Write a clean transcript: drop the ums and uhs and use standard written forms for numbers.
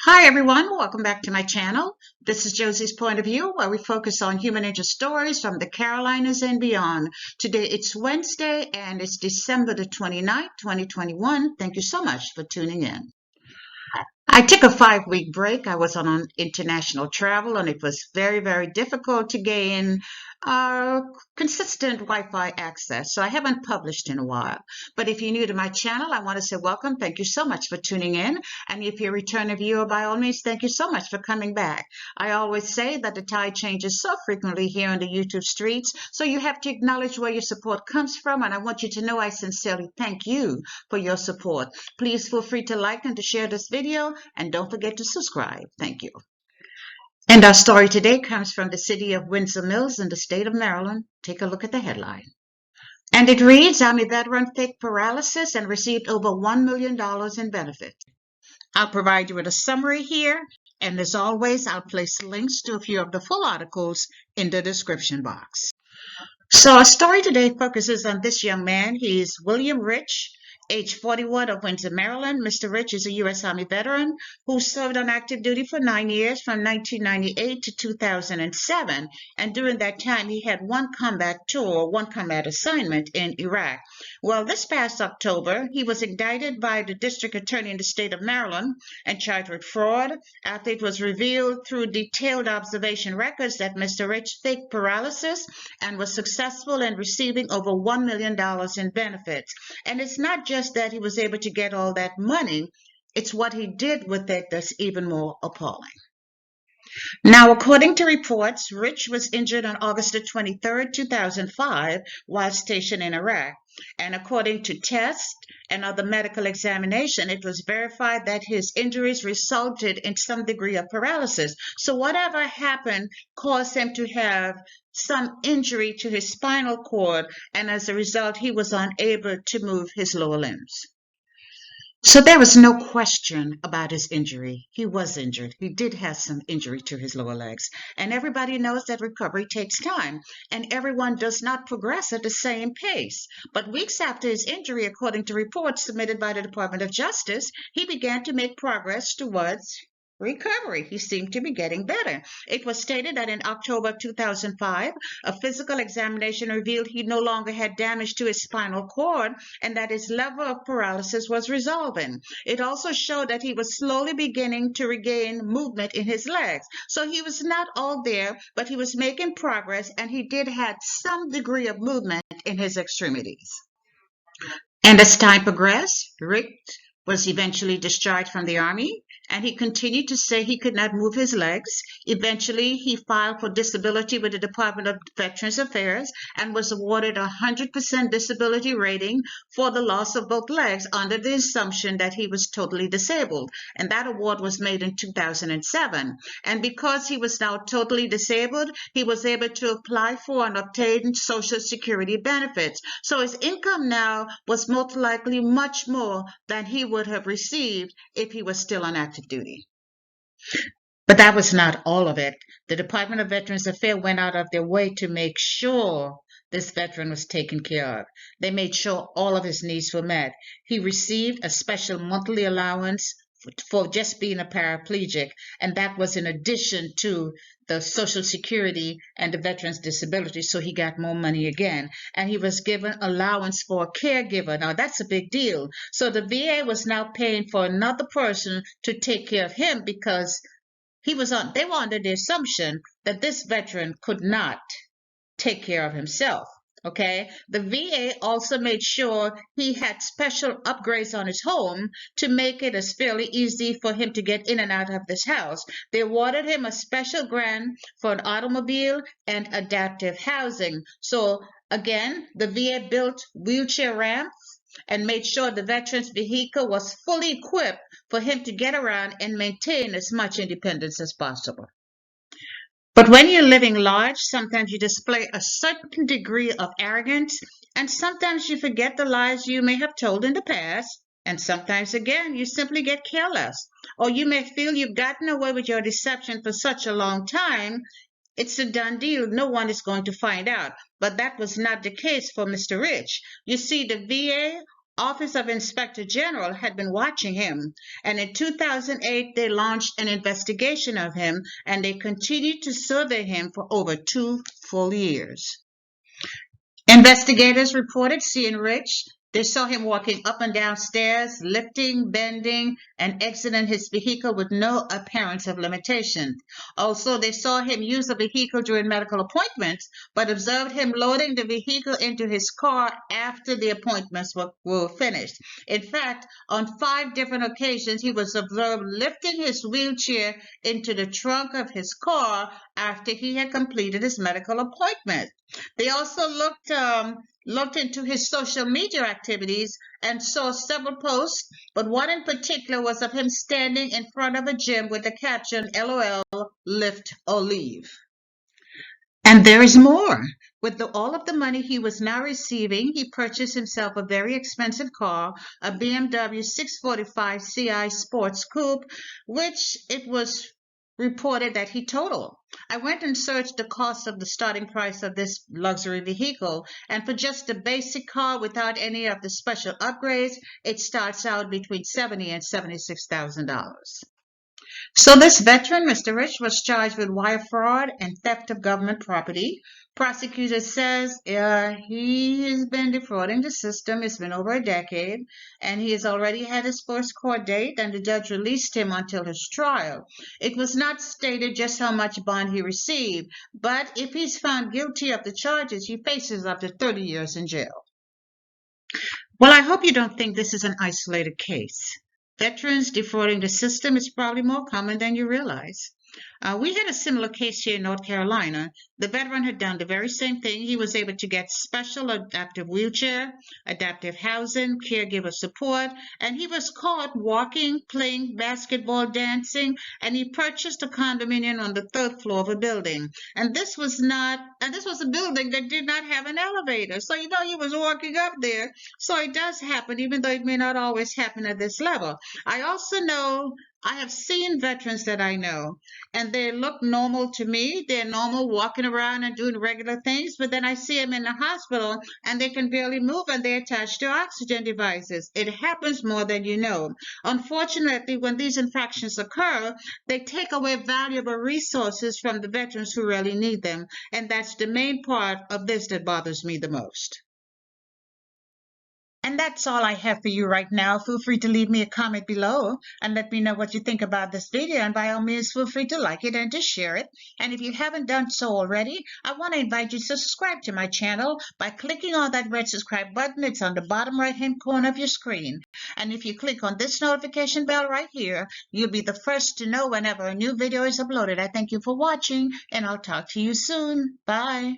Hi everyone, welcome back to my channel. This is Josie's Point of View, where we focus on human interest stories from the Carolinas and beyond. Today it's Wednesday and it's December the 29th, 2021. Thank you so much for tuning in. I took a 5-week break. I was on international travel and it was very difficult to gain uh, consistent Wi-Fi access. So I haven't published in a while. But if you're new to my channel, I want to say welcome. Thank you so much for tuning in. And if you're a returning viewer, by all means, thank you so much for coming back. I always say that the tide changes so frequently here on the YouTube streets. So you have to acknowledge where your support comes from. And I want you to know I sincerely thank you for your support. Please feel free to like and to share this video. And don't forget to subscribe. Thank you. And our story today comes from the city of Windsor Mills in the state of Maryland. Take a look at the headline. And it reads, Army veteran faked paralysis and received over $1 million in benefits. I'll provide you with a summary here. And as always, I'll place links to a few of the full articles in the description box. So our story today focuses on this young man. He's William Rich, age 41, of Windsor, Maryland. Mr. Rich is a U.S. Army veteran who served on active duty for 9 years from 1998 to 2007. And during that time, he had one combat assignment in Iraq. Well, this past October, he was indicted by the district attorney in the state of Maryland and charged with fraud after it was revealed through detailed observation records that Mr. Rich faked paralysis and was successful in receiving over $1 million in benefits. And it's not just that he was able to get all that money, it's what he did with it that's even more appalling. Now, according to reports, Rich was injured on August the 23rd, 2005, while stationed in Iraq. And according to tests and other medical examination, it was verified that his injuries resulted in some degree of paralysis. So whatever happened caused him to have some injury to his spinal cord, and as a result, he was unable to move his lower limbs. So there was no question about his injury. He was injured. He did have some injury to his lower legs. And everybody knows that recovery takes time, and everyone does not progress at the same pace. But weeks after his injury, according to reports submitted by the Department of Justice, he began to make progress towards recovery. He seemed to be getting better. It was stated that in October 2005, a physical examination revealed he no longer had damage to his spinal cord and that his level of paralysis was resolving. It also showed that he was slowly beginning to regain movement in his legs. So he was not all there, but he was making progress, and he did have some degree of movement in his extremities. And as time progressed, Rick was eventually discharged from the Army, and he continued to say he could not move his legs. Eventually, he filed for disability with the Department of Veterans Affairs and was awarded a 100% disability rating for the loss of both legs under the assumption that he was totally disabled. And that award was made in 2007. And because he was now totally disabled, he was able to apply for and obtain Social Security benefits. So his income now was most likely much more than he would have received if he was still on active duty. But that was not all of it. The Department of Veterans Affairs went out of their way to make sure this veteran was taken care of. They made sure all of his needs were met. He received a special monthly allowance for just being a paraplegic, and that was in addition to the Social Security and the veteran's disability, so he got more money again. And he was given allowance for a caregiver. Now that's a big deal. So the VA was now paying for another person to take care of him because they were under the assumption that this veteran could not take care of himself. Okay, the VA also made sure he had special upgrades on his home to make it as fairly easy for him to get in and out of this house. They awarded him a special grant for an automobile and adaptive housing. So again, the VA built wheelchair ramps and made sure the veteran's vehicle was fully equipped for him to get around and maintain as much independence as possible. But when you're living large, sometimes you display a certain degree of arrogance, and sometimes you forget the lies you may have told in the past, and sometimes again you simply get careless. Or you may feel you've gotten away with your deception for such a long time, it's a done deal, no one is going to find out. But that was not the case for Mr. Rich. You see, the VA Office of Inspector General had been watching him, and in 2008 they launched an investigation of him, and they continued to survey him for over 2 full years. Investigators reported seeing Rich. They saw him walking up and down stairs, lifting, bending, and exiting his vehicle with no appearance of limitation. Also, they saw him use the vehicle during medical appointments, but observed him loading the vehicle into his car after the appointments were finished. In fact, on 5 different occasions, he was observed lifting his wheelchair into the trunk of his car after he had completed his medical appointment. They also looked into his social media activities and saw several posts, but one in particular was of him standing in front of a gym with the caption LOL, lift or leave. And there is more. With all of the money he was now receiving, he purchased himself a very expensive car, a BMW 645 Ci Sports Coupe, which it was reported that he totaled. I went and searched the cost of the starting price of this luxury vehicle, and for just a basic car without any of the special upgrades, it starts out between $70,000 and $76,000. So this veteran, Mr. Rich, was charged with wire fraud and theft of government property. Prosecutor says he has been defrauding the system. It's been over a decade, and he has already had his first court date, and the judge released him until his trial. It was not stated just how much bond he received, but if he's found guilty of the charges, he faces up to 30 years in jail. Well, I hope you don't think this is an isolated case. Veterans defrauding the system is probably more common than you realize. We had a similar case here in North Carolina. The veteran had done the very same thing. He was able to get special adaptive wheelchair, adaptive housing, caregiver support, and he was caught walking, playing basketball, dancing, and he purchased a condominium on the 3rd floor of a building. And this was a building that did not have an elevator. So, he was walking up there. So it does happen, even though it may not always happen at this level. I have seen veterans that I know, and they look normal to me. They're normal walking around and doing regular things, but then I see them in the hospital and they can barely move and they're attached to oxygen devices. It happens more than you know. Unfortunately, when these infractions occur, they take away valuable resources from the veterans who really need them, and that's the main part of this that bothers me the most. And that's all I have for you right now. Feel free to leave me a comment below and let me know what you think about this video. And by all means, feel free to like it and to share it. And if you haven't done so already, I want to invite you to subscribe to my channel by clicking on that red subscribe button. It's on the bottom right-hand corner of your screen. And if you click on this notification bell right here, you'll be the first to know whenever a new video is uploaded. I thank you for watching, and I'll talk to you soon. Bye.